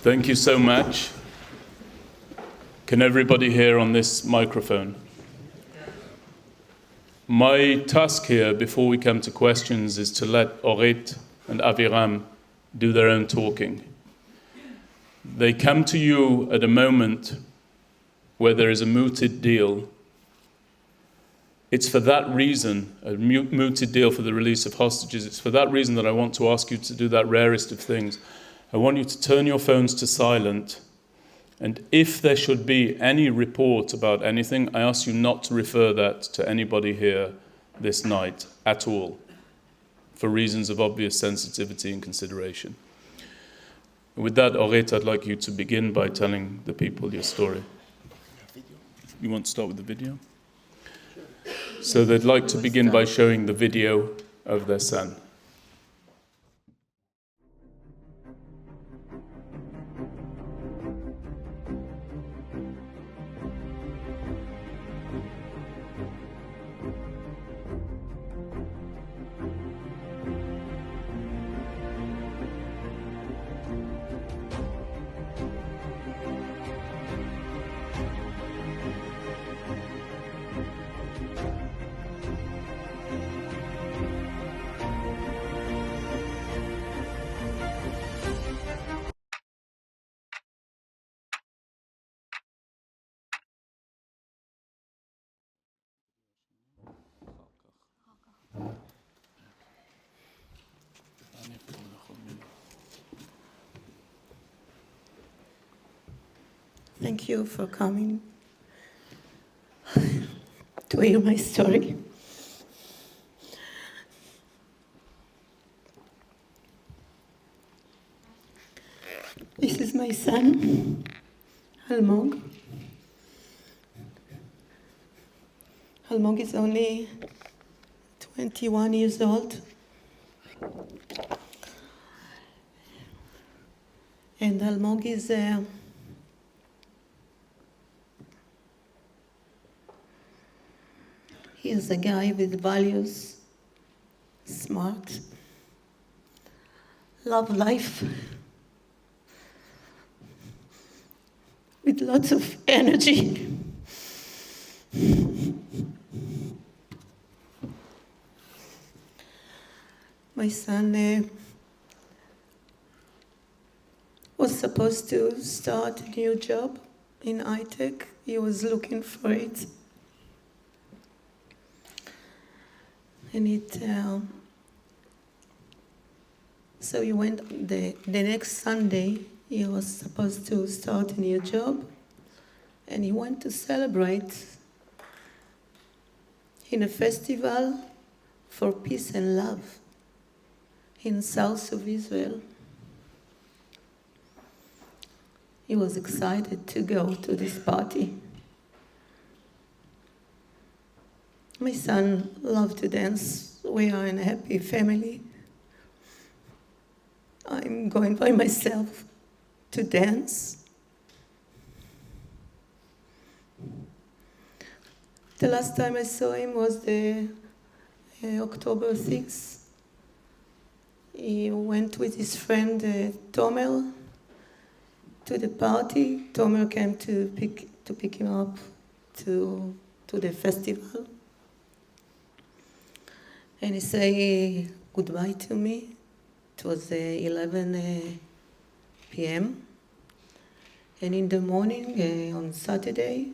Thank you so much. Can everybody hear on this microphone? My task here, before we come to questions, is to let Orit and Aviram do their own talking. They come to you at a moment where there is a mooted deal. It's for that reason, a mooted deal for the release of hostages, it's for that reason that I want to ask you to do that rarest of things. I want you to turn your phones to silent, and if there should be any report about anything, I ask you not to refer that to anybody here this night at all, for reasons of obvious sensitivity and consideration. With that, Orit, I'd like you to begin by telling the people your story. You want to start with the video? So they'd like to begin by showing the video of their son. Thank you for coming to hear my story. This is my son, Almog. Almog is only 21 years old. And Almog is he is a guy with values, smart, love life, with lots of energy. My son was supposed to start a new job in high-tech. He was looking for it. And so he went, the next Sunday, he was supposed to start a new job, and he went to celebrate in a festival for peace and love in south of Israel. He was excited to go to this party. My son loved to dance. We are in a happy family. I'm going by myself to dance. The last time I saw him was the October 6th. He went with his friend Tomer to the party. Tomer came to pick him up to the festival. And he said goodbye to me. It was 11 p.m. And in the morning, on Saturday,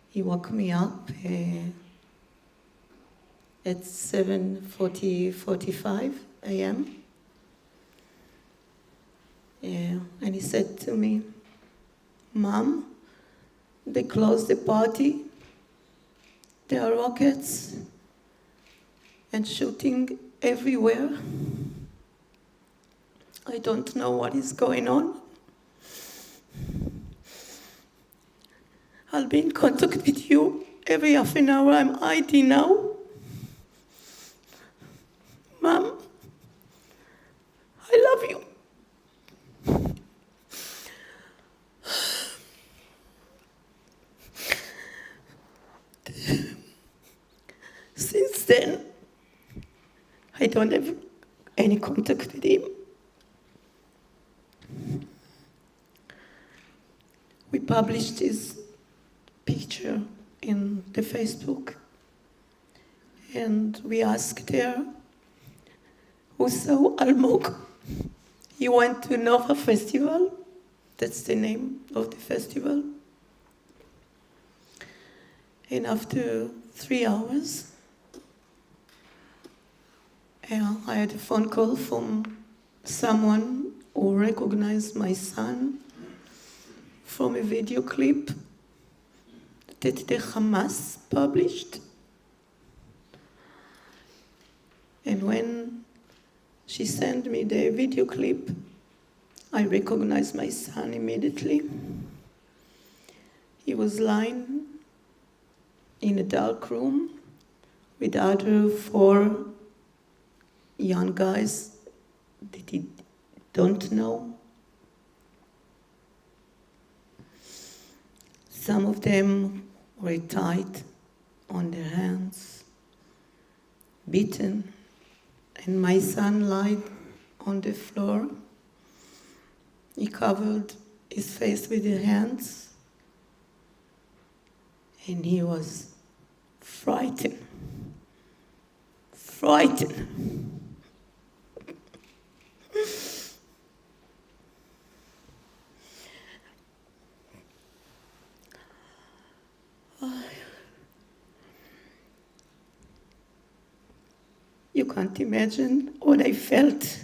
he woke me up at 7:45 a.m. And he said to me, "Mom, they closed the party. There are rockets and shooting everywhere. I don't know what is going on. I'll be in contact with you every half an hour. I'm hiding now. Mom, I love you." Since then, I don't have any contact with him. published his picture in the Facebook. And we asked her who saw Almog. He went to Nova Festival. That's the name of the festival. And after 3 hours, I had a phone call from someone who recognized my son from a video clip that the Hamas published. And when she sent me the video clip, I recognized my son immediately. He was lying in a dark room with other 4 young guys that he don't know. Some of them were tied on their hands, beaten, and my son lied on the floor. He covered his face with his hands, and he was frightened. You can't imagine what I felt,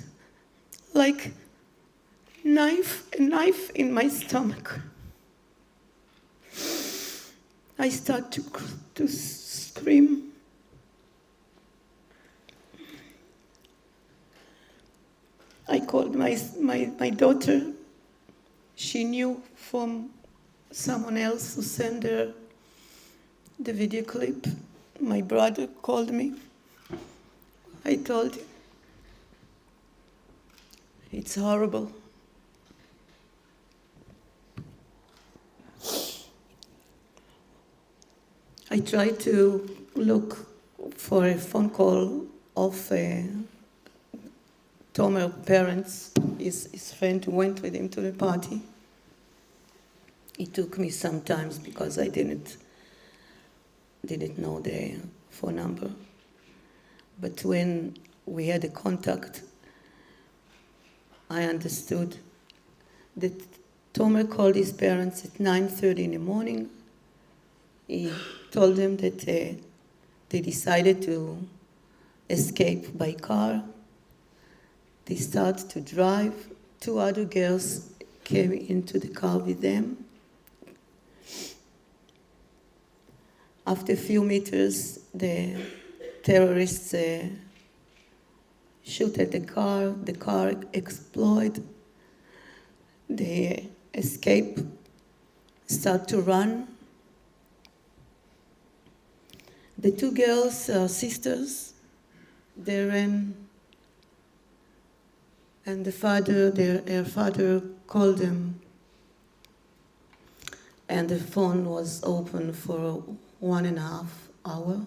like a knife in my stomach. I started to scream. I called my daughter. She knew from someone else who sent her the video clip. My brother called me. I told him, it's horrible. I tried to look for a phone call of Tomer's parents, his friend who went with him to the party. It took me some time because I didn't know the phone number. But when we had a contact, I understood that Tomer called his parents at 9:30 in the morning. He told them that they decided to escape by car. They started to drive. 2 other girls came into the car with them. After a few meters, the terrorists shoot at the car exploded, they escape, start to run. The 2 girls are sisters, they ran, and their father called them, and the phone was open for 1.5 hours.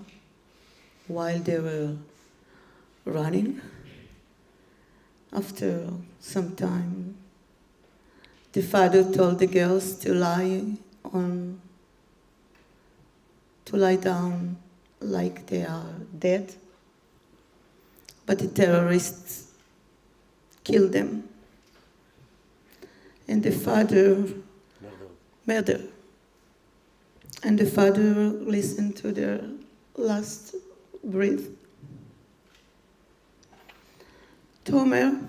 While they were running. After some time, the father told the girls to lie down like they are dead. But the terrorists killed them. And the father murdered. And the father listened to their last breath. Tomer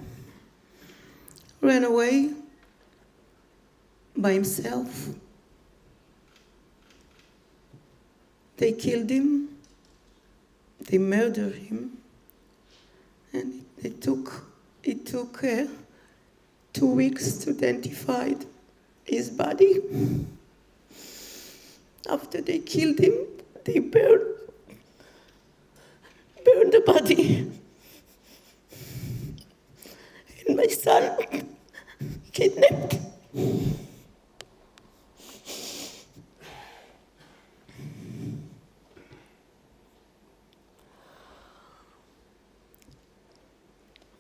ran away by himself. They killed him, they murdered him, and it took 2 weeks to identify his body. After they killed him, they burned the body. And my son kidnapped.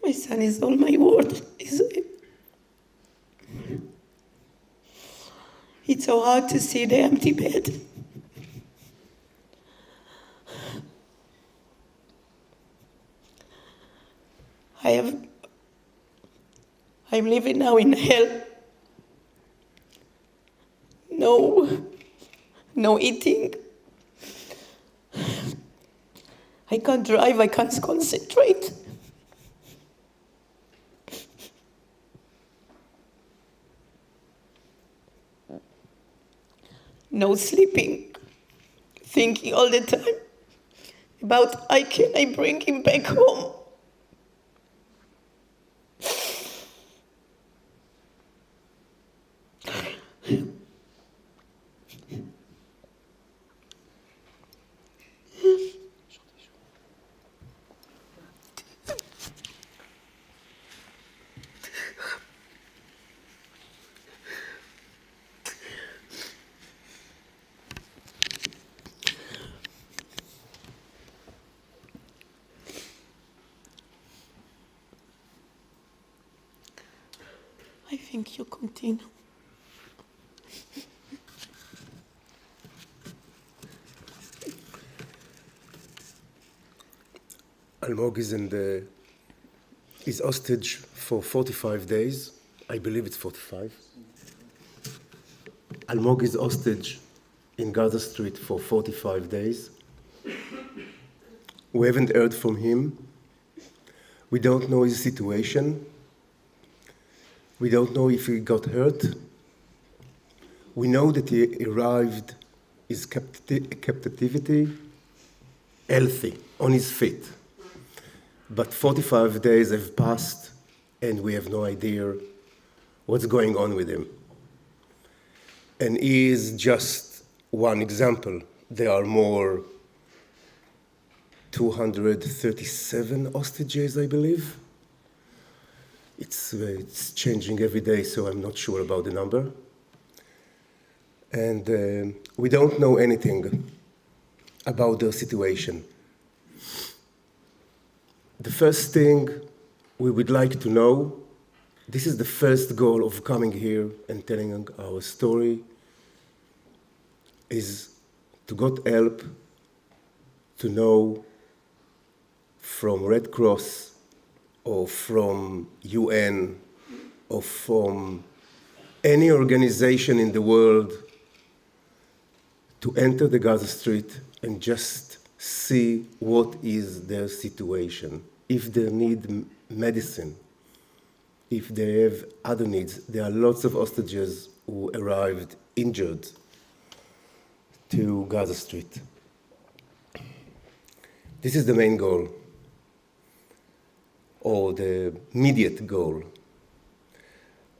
My son is all my world. It's so hard to see the empty bed. I'm living now in hell. No eating. I can't drive, I can't concentrate. No sleeping. Thinking all the time about how can I bring him back home. I think you continue. Almog is hostage for 45 days. I believe it's 45. Almog is hostage in Gaza Street for 45 days. We haven't heard from him. We don't know his situation. We don't know if he got hurt. We know that he arrived his captivity healthy, on his feet. But 45 days have passed, and we have no idea what's going on with him. And he is just one example. There are more 237 hostages, I believe. It's changing every day, so I'm not sure about the number. And we don't know anything about their situation. The first thing we would like to know, this is the first goal of coming here and telling our story, is to get help, to know from Red Cross or from UN or from any organization in the world to enter the Gaza Street and just see what is their situation. If they need medicine, if they have other needs. There are lots of hostages who arrived injured to Gaza Street. This is the main goal, or the immediate goal.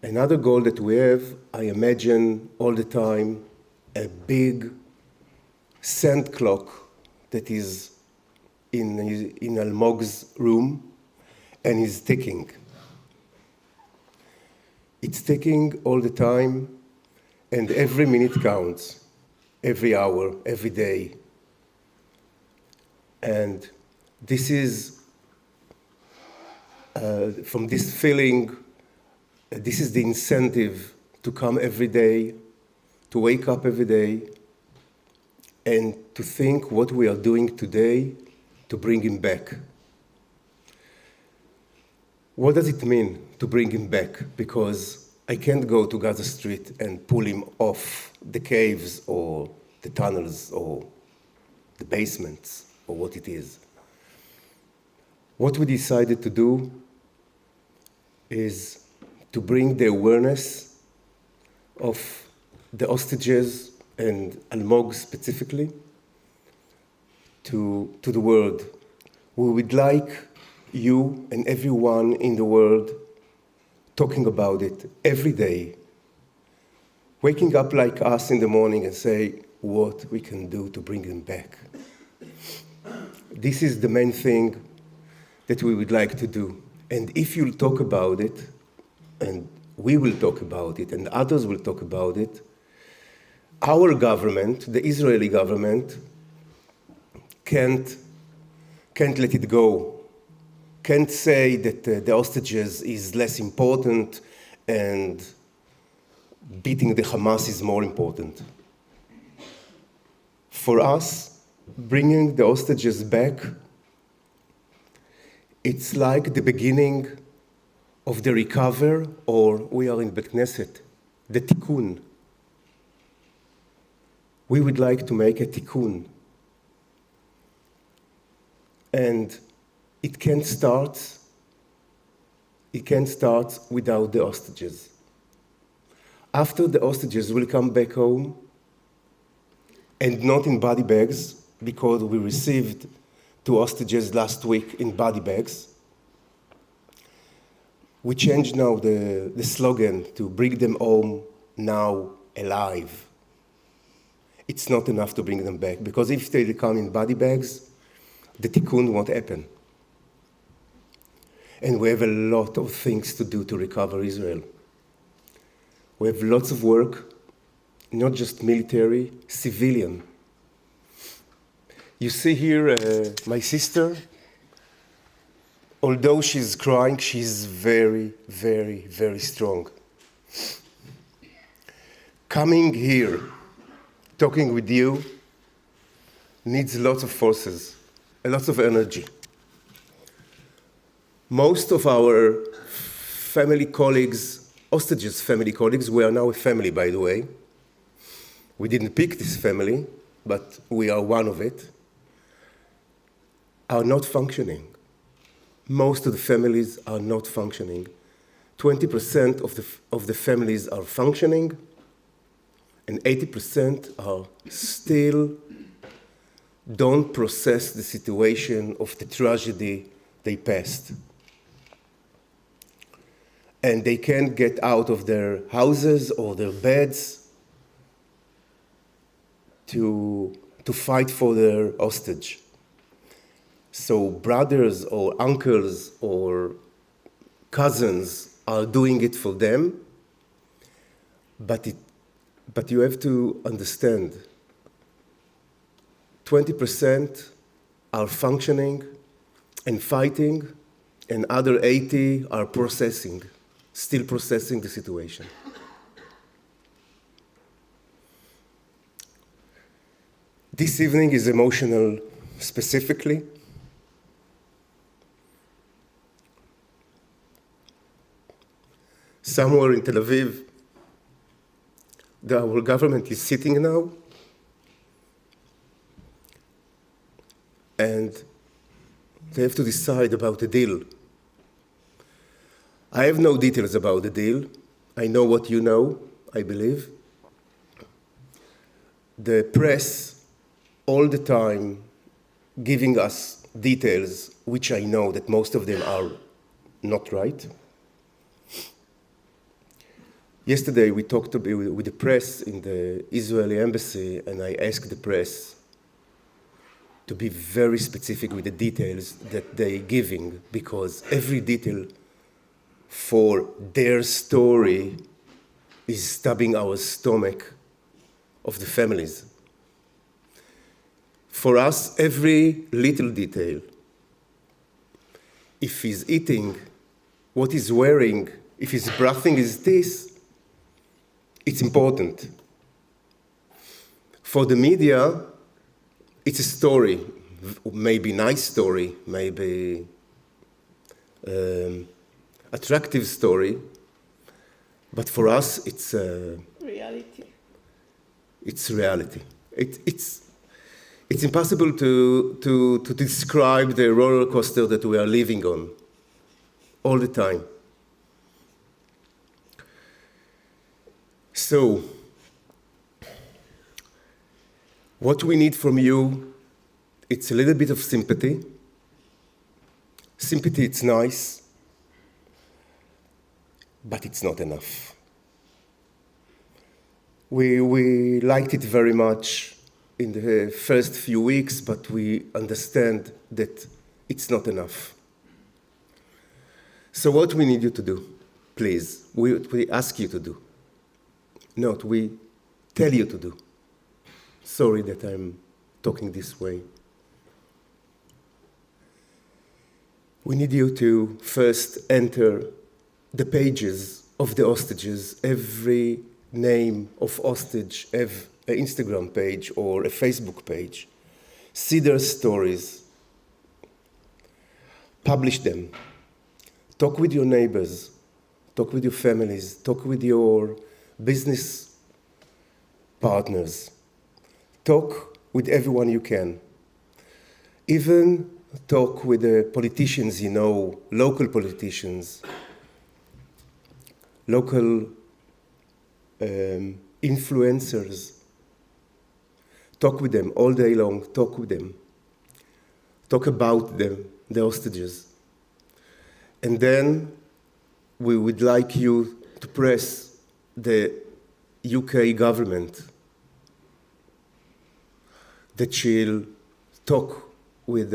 Another goal that we have, I imagine all the time, a big sand clock that is in Almog's room and is ticking. It's ticking all the time, and every minute counts, every hour, every day. And this is, from this feeling, this is the incentive to come every day, to wake up every day, and to think what we are doing today to bring him back. What does it mean to bring him back? Because I can't go to Gaza Street and pull him off the caves or the tunnels or the basements or what it is. What we decided to do is to bring the awareness of the hostages and Almog specifically to the world. We would like you and everyone in the world talking about it every day, waking up like us in the morning and say what we can do to bring him back. This is the main thing that we would like to do. And if you'll talk about it, and we will talk about it, and others will talk about it, our government, the Israeli government, can't let it go, can't say that the hostages is less important and beating the Hamas is more important. For us, bringing the hostages back, it's like the beginning of the recover, or we are in Bet Knesset, the tikkun. We would like to make a tikkun. And it can't start without the hostages. After the hostages will come back home, and not in body bags, because we received 2 hostages last week in body bags. We changed now the slogan to bring them home now alive. It's not enough to bring them back, because if they come in body bags, the tikkun won't happen. And we have a lot of things to do to recover Israel. We have lots of work, not just military, civilian. You see here my sister. Although she's crying, she's very, very, very strong. Coming here, talking with you, needs lots of forces, a lot of energy. Most of our family colleagues, hostages family colleagues, we are now a family, by the way. We didn't pick this family, but we are one of it, are not functioning. Most of the families are not functioning. 20% of the families are functioning, and 80% are still don't process the situation of the tragedy they passed. And they can't get out of their houses or their beds to fight for their hostage. So brothers or uncles or cousins are doing it for them, but you have to understand, 20% are functioning and fighting, and other 80 are still processing the situation. This evening is emotional specifically. Somewhere in Tel Aviv, our government is sitting now, and they have to decide about a deal. I have no details about the deal. I know what you know, I believe. The press, all the time, giving us details, which I know that most of them are not right. Yesterday, we talked with the press in the Israeli embassy, and I asked the press to be very specific with the details that they're giving, because every detail for their story is stabbing our stomach of the families. For us, every little detail, if he's eating, what he's wearing, if he's brushing his teeth, it's important. For the media, it's a story, maybe nice story, maybe attractive story, but for us, it's reality. It's reality. It's impossible to describe the roller coaster that we are living on all the time. So, what we need from you, it's a little bit of sympathy. Sympathy, it's nice, but it's not enough. We liked it very much in the first few weeks, but we understand that it's not enough. So what we need you to do, please, we ask you to do. Not we tell you to do. Sorry that I'm talking this way. We need you to first enter the pages of the hostages every name of hostage have an Instagram page or a Facebook page. See their stories. Publish them. Talk with your neighbors. Talk with your families. Talk with your business partners. Talk with everyone you can. Even talk with the politicians you know, local politicians, local influencers. Talk with them all day long. Talk with them. Talk about them, the hostages. And then we would like you to press the UK government that she'll talk with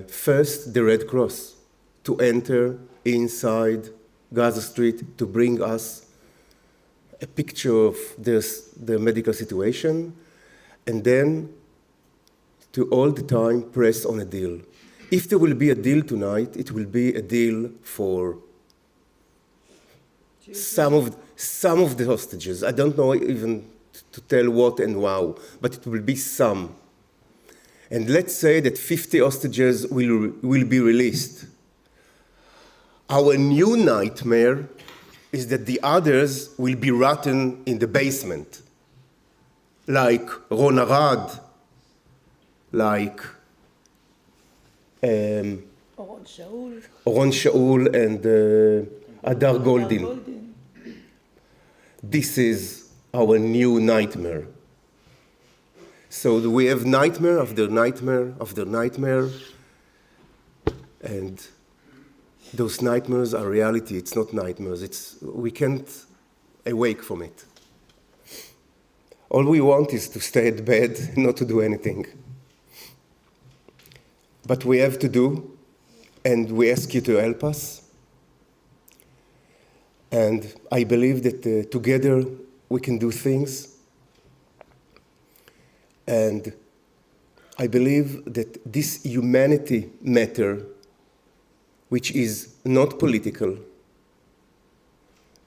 first the Red Cross to enter inside Gaza Street to bring us a picture of the medical situation, and then to all the time press on a deal. If there will be a deal tonight, it will be a deal for some of the hostages. I don't know even to tell what and how, but it will be some. And let's say that 50 hostages will be released. Our new nightmare is that the others will be rotten in the basement, like Ron Arad, like Oron Shaul and Adar Goldin. This is our new nightmare. So we have nightmare after nightmare after nightmare, and those nightmares are reality. It's not nightmares. We can't awake from it. All we want is to stay at bed, not to do anything. But we have to do, and we ask you to help us. And I believe that together we can do things. And I believe that this humanity matter, which is not political,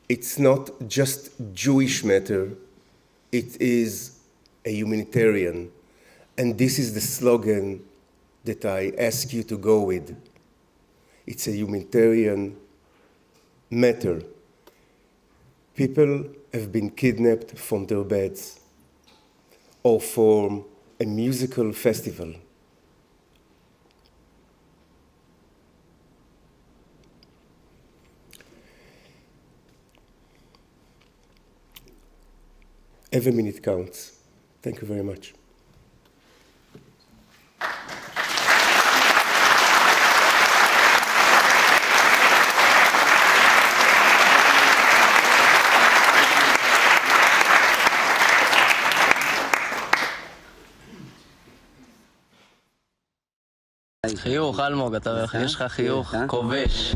it's not just Jewish matter, it is a humanitarian. And this is the slogan that I ask you to go with. It's a humanitarian matter. People have been kidnapped from their beds or from a musical festival. Every minute counts. Thank you very much. חיוך, אלמוג, יש לך חיוך כובש.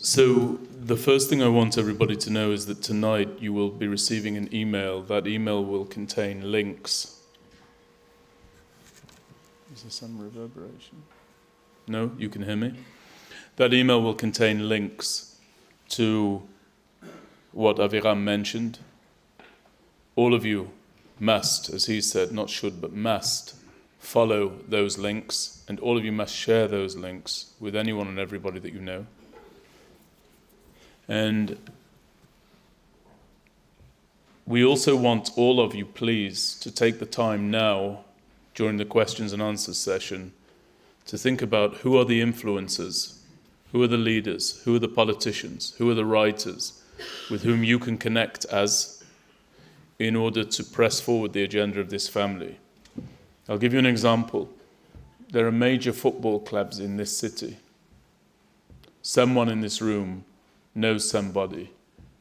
So the first thing I want everybody to know is that tonight you will be receiving an email. That email will contain links. Is there some reverberation? No? You can hear me? That email will contain links to what Aviram mentioned. All of you must, as he said, not should, but must follow those links, and all of you must share those links with anyone and everybody that you know. And we also want all of you, please, to take the time now, during the questions and answers session, to think about who are the influencers, who are the leaders, who are the politicians, who are the writers, with whom you can connect as, in order to press forward the agenda of this family. I'll give you an example. There are major football clubs in this city. Someone in this room knows somebody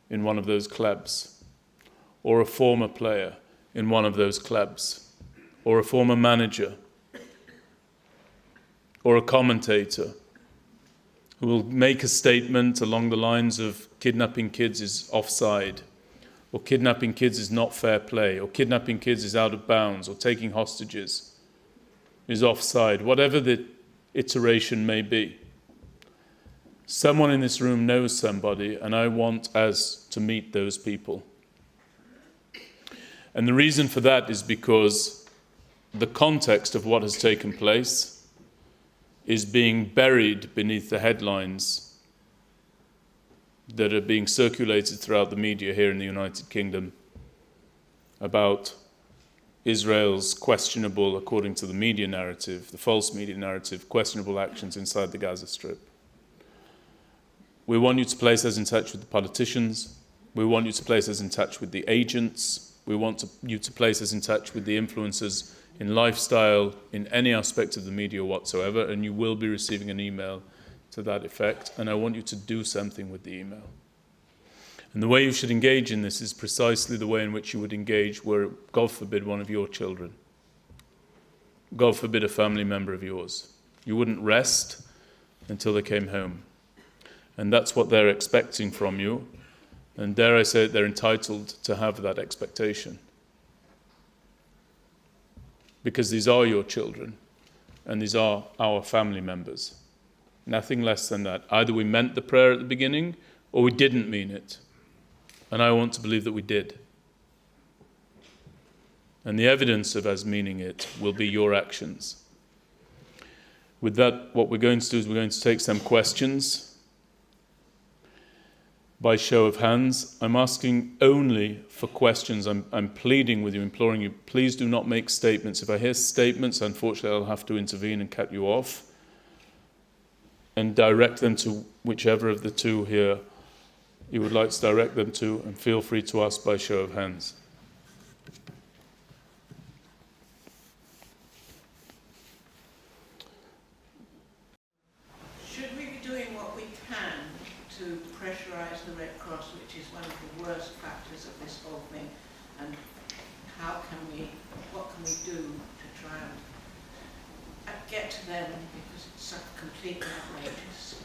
in one of those clubs. or a former player in one of those clubs, or a former manager, or a commentator who will make a statement along the lines of kidnapping kids is offside, or kidnapping kids is not fair play, or kidnapping kids is out of bounds, or taking hostages is offside, whatever the iteration may be. Someone in this room knows somebody, and I want us to meet those people. And the reason for that is because the context of what has taken place is being buried beneath the headlines that are being circulated throughout the media here in the United Kingdom about Israel's questionable, according to the media narrative, the false media narrative, questionable actions inside the Gaza Strip. We want you to place us in touch with the politicians. We want you to place us in touch with the agents. We want you to place us in touch with the influencers in lifestyle, in any aspect of the media whatsoever, and you will be receiving an email to that effect, and I want you to do something with the email. And the way you should engage in this is precisely the way in which you would engage were, God forbid, one of your children. God forbid, a family member of yours. You wouldn't rest until they came home. And that's what they're expecting from you. And dare I say it, they're entitled to have that expectation. Because these are your children, and these are our family members. Nothing less than that. Either we meant the prayer at the beginning, or we didn't mean it. And I want to believe that we did. And the evidence of us meaning it will be your actions. With that, what we're going to do is we're going to take some questions by show of hands. I'm asking only for questions. I'm pleading with you, imploring you, please do not make statements. If I hear statements, unfortunately, I'll have to intervene and cut you off and direct them to whichever of the two here you would like to direct them to, and feel free to ask by show of hands. Should we be doing what we can to pressurise the Red Cross, which is one of the worst factors of this whole thing, and what can we do to try and get to them, because it's so completely outrageous?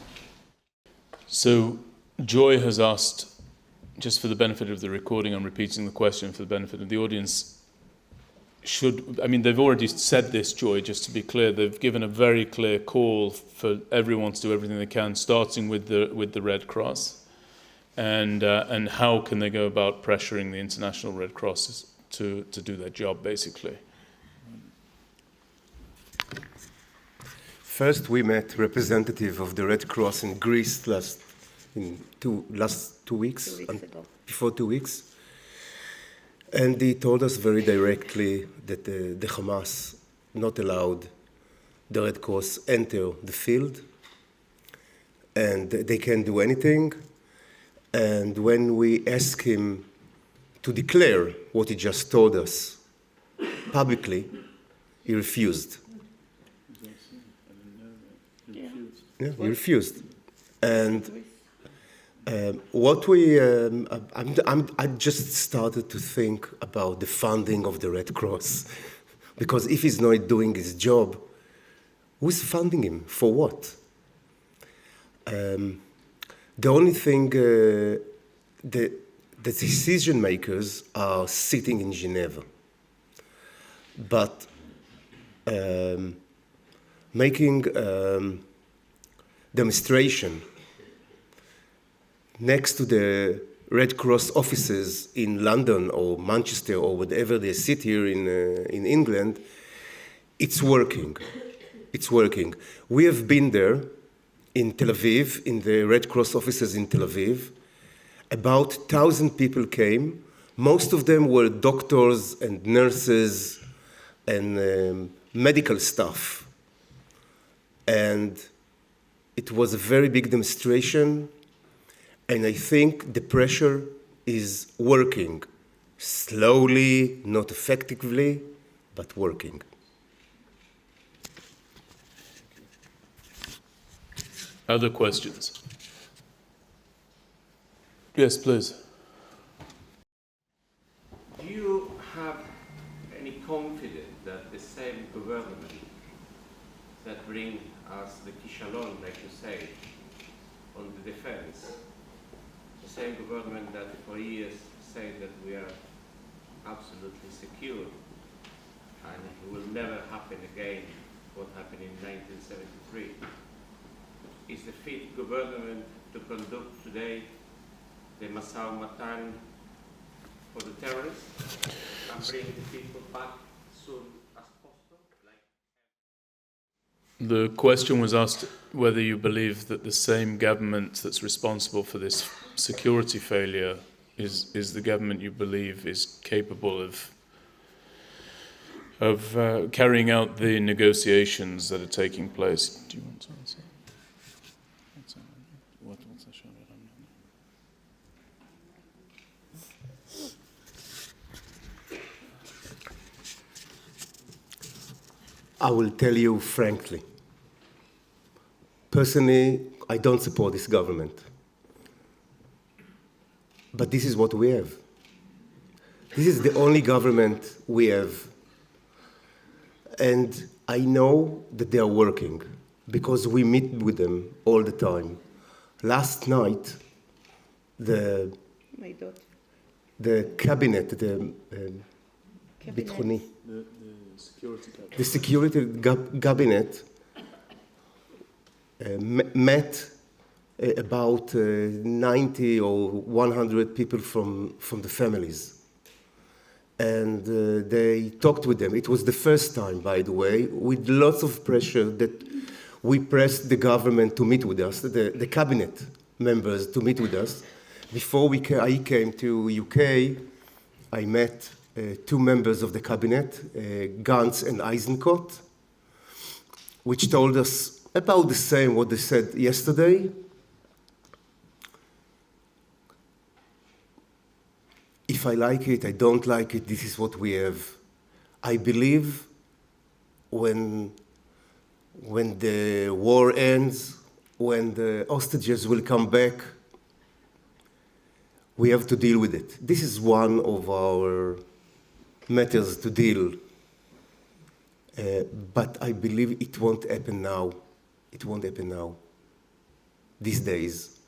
So Joy has asked, just for the benefit of the recording, I'm repeating the question for the benefit of the audience, they've already said this, Joy, just to be clear, they've given a very clear call for everyone to do everything they can, starting with the Red Cross, and how can they go about pressuring the International Red Cross to do their job, basically. First, we met representative of the Red Cross in Greece last 2 weeks, before 2 weeks. And he told us very directly that the Hamas not allowed the Red Cross enter the field, and they can't do anything. And when we asked him to declare what he just told us publicly, he refused. Yeah, he refused. And I just started to think about the funding of the Red Cross, because if he's not doing his job, who's funding him? For what? The only thing, the decision makers are sitting in Geneva, but making demonstration next to the Red Cross offices in London or Manchester or whatever they sit here in England, it's working. It's working. We have been there in Tel Aviv, in the Red Cross offices in Tel Aviv. About 1,000 people came. Most of them were doctors and nurses and medical staff. And it was a very big demonstration. And I think the pressure is working. Slowly, not effectively, but working. Other questions? Yes, please. you have any confidence that the same government that bring us the kishalon, like you say, on the defense, the same government that for years said that we are absolutely secure and it will never happen again what happened in 1973, is the fit government to conduct today the Masao Matan for the terrorists and bring the people back soon as possible? The question was asked whether you believe that the same government that's responsible for this security failure is the government you believe is capable of carrying out the negotiations that are taking place. Do you want to answer? I will tell you frankly. Personally, I don't support this government. But this is what we have. This is the only government we have. And I know that they are working because we meet with them all the time. Last night, the cabinet, Bitchoni, the security cabinet met about 90 or 100 people from the families. And they talked with them. It was the first time, by the way, with lots of pressure that we pressed the government to meet with us, the cabinet members to meet with us. Before I came to UK, I met two members of the cabinet, Gantz and Eisenkot, which told us about the same what they said yesterday. If I like it, I don't like it, this is what we have. I believe when the war ends, when the hostages will come back, we have to deal with it. This is one of our matters to deal. But I believe it won't happen now. It won't happen now, these days.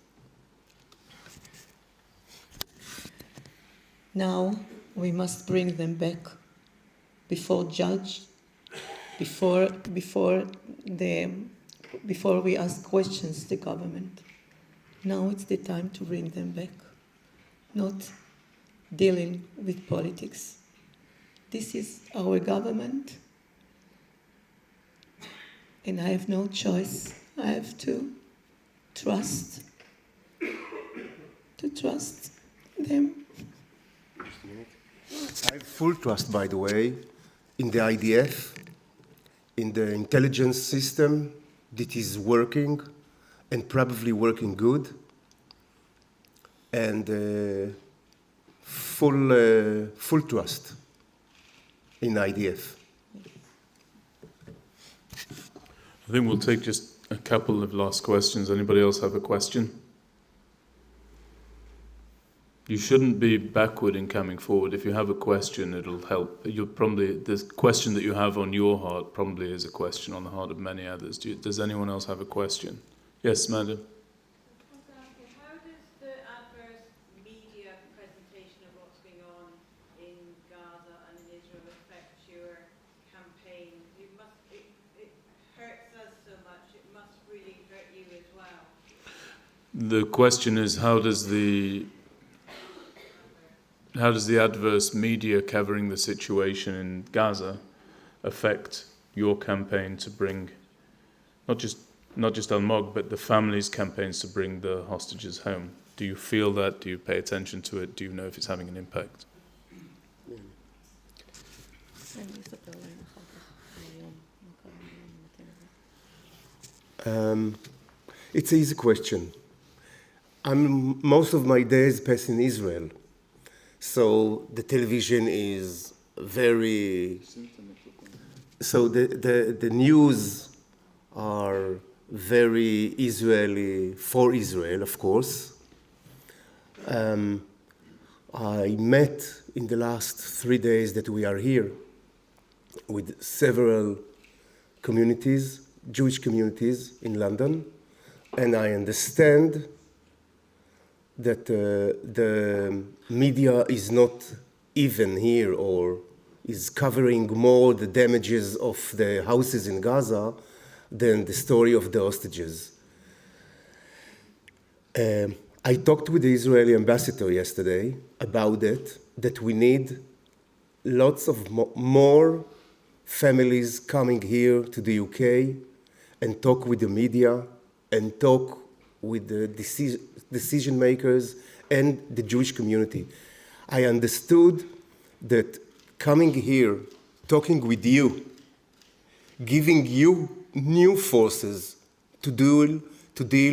Now we must bring them back before judge, before we ask questions the government. Now it's the time to bring them back, not dealing with politics. This is our government, and I have no choice. I have to trust them. I have full trust, by the way, in the IDF, in the intelligence system that is working and probably working good, and full trust in IDF. I think we'll take just a couple of last questions. Anybody else have a question? You shouldn't be backward in coming forward. If you have a question, it'll help. The question that you have on your heart probably is a question on the heart of many others. Does anyone else have a question? Yes, madam. How does the adverse media presentation of what's going on in Gaza and in Israel affect your campaign? It hurts us so much, it must really hurt you as well. The question is, how does the adverse media covering the situation in Gaza affect your campaign to bring not just Almog, but the family's campaigns to bring the hostages home? Do you feel that? Do you pay attention to it? Do you know if it's having an impact? It's an easy question. Most of my days pass in Israel. So the television is very... So the news are very Israeli, for Israel, of course. I met in the last 3 days that we are here with several communities, Jewish communities in London, and I understand that the media is not even here or is covering more the damages of the houses in Gaza than the story of the hostages. I talked with the Israeli ambassador yesterday about it, that we need lots of more families coming here to the UK and talk with the media and talk with the decision makers and the Jewish community. I understood that coming here, talking with you, giving you new forces to deal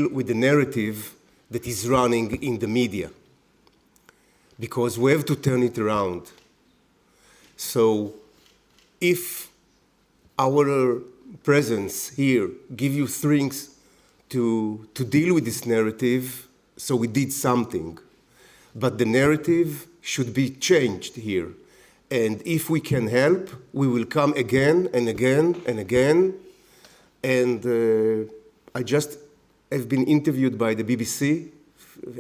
with the narrative that is running in the media, because we have to turn it around. So if our presence here give you things to deal with this narrative, so we did something. But the narrative should be changed here. And if we can help, we will come again and again and again. And I just have been interviewed by the BBC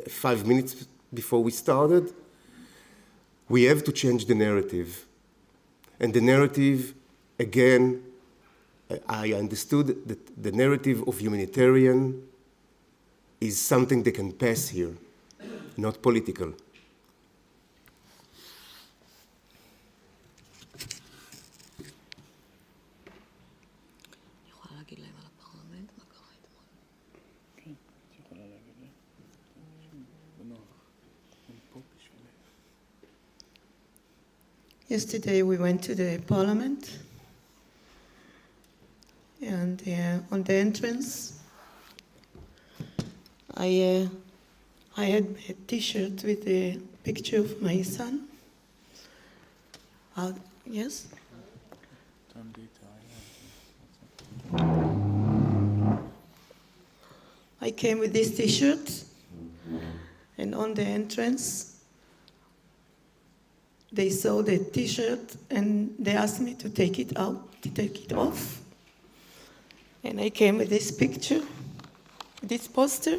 5 minutes before we started. We have to change the narrative. And the narrative, again, I understood that the narrative of humanitarian is something that can pass here, not political. Yesterday we went to the parliament, and on the entrance I had a T-shirt with a picture of my son. Yes? I came with this T-shirt, and on the entrance they saw the T-shirt and they asked me to take it out, to take it off. And I came with this picture, this poster,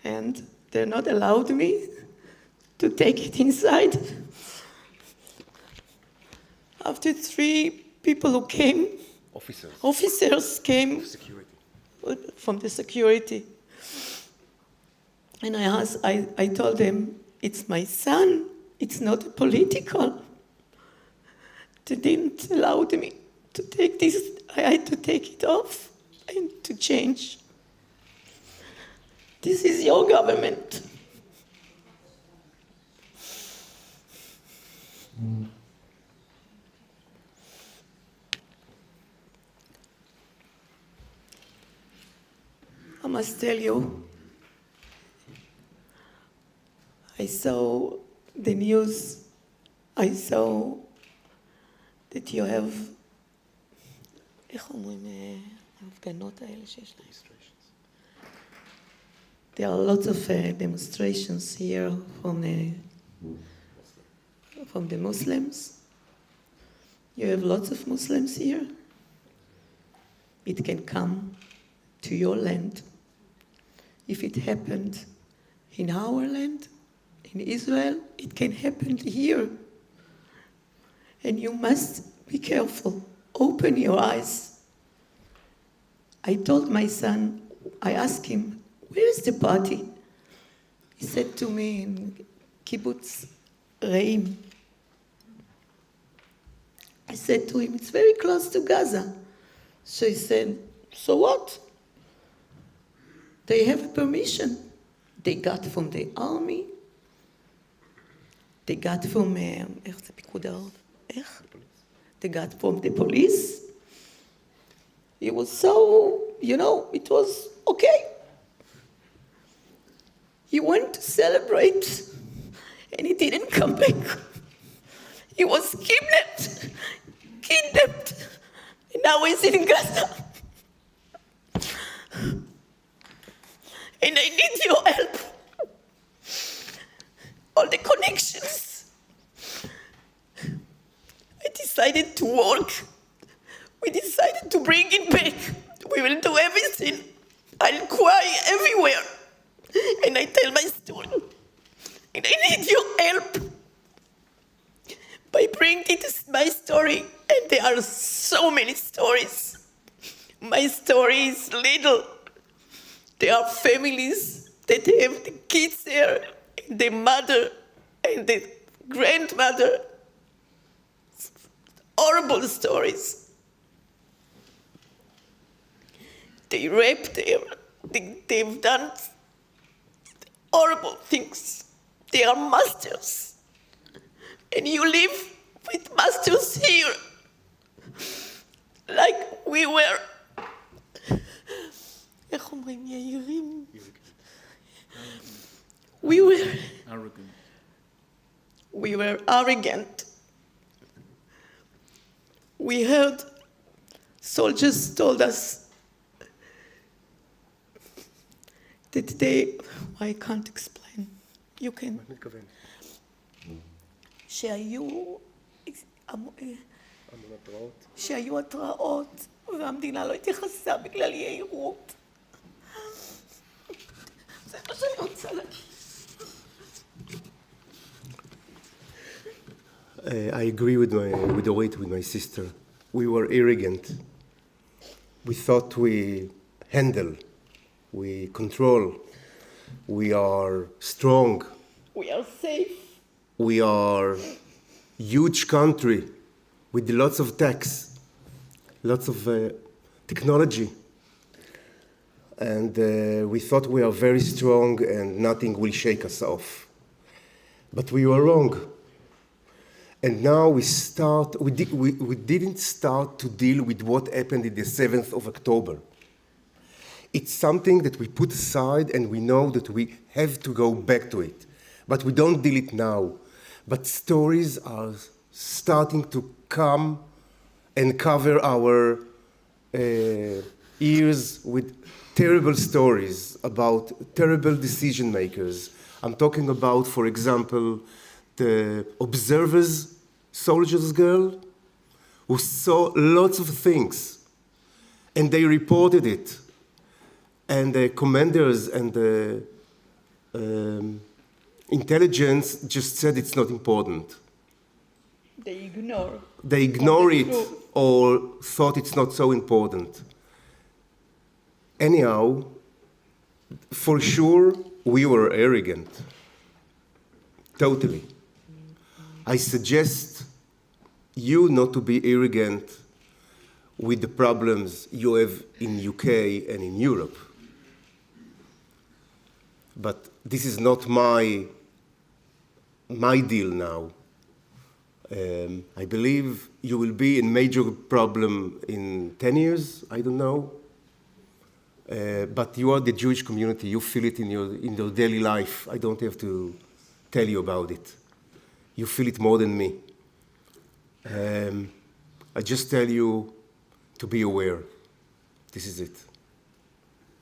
and they're not allowed me to take it inside. After 3 people who came, officers came from the security. And I told them, it's my son. It's not political. They didn't allow me to take this. I had to take it off and to change. This is your government. I must tell you, I saw the news, I saw that you have, איך אומרים, ההפגנות האלה שיש להם? There are lots of demonstrations here from the Muslims. You have lots of Muslims here. It can come to your land. If it happened in our land, in Israel, it can happen here. And you must be careful. Open your eyes. I told my son, I asked him, where is the party? He said to me in Kibbutz Reim. I said to him, it's very close to Gaza. So he said, so what? They have permission. They got from the army. They got from, איך זה פיקוד העורף? איך? They got from the police. It was so, it was okay. He went to celebrate, and he didn't come back. He was kidnapped, and now he's in Gaza. And I need your help. all the connections. I decided to walk. We decided to bring it back. We will do everything. I'll cry everywhere. And I tell my story. And I need your help. By bringing it my story, and there are so many stories. My story is little. There are families that have the kids there, and the mother, and the grandmother. Horrible stories. They raped them. They've done horrible things. They are masters. And you live with masters here. Like we were... איך אומרים, יאירים? We were... Arrogant. We were arrogant. We heard soldiers told us that they... I can't explain. You can... שהיו התראות והמדינה לא התייחסה בגלל יהירות. זה מה שאני רוצה להגיד. I agree with Orit, with my sister. We were arrogant. We thought we handle, we control, we are strong. We are safe. We are huge country with lots of tax, lots of technology. And we thought we are very strong and nothing will shake us off. But we were wrong. And now we didn't start to deal with what happened in the 7th of October. It's something that we put aside and we know that we have to go back to it. But we don't deal it now. But stories are starting to come and cover our ears with terrible stories about terrible decision makers. I'm talking about, for example, the observers, soldiers girl, who saw lots of things and they reported it. And the commanders and the intelligence just said it's not important. They ignore it or thought it's not so important. Anyhow, for sure, we were arrogant. Totally. I suggest you not to be arrogant with the problems you have in UK and in Europe. But this is not my deal now. I believe you will be in major problem in 10 years, I don't know. But you are the Jewish community, you feel it in your daily life. I don't have to tell you about it. You feel it more than me. I just tell you to be aware. This is it.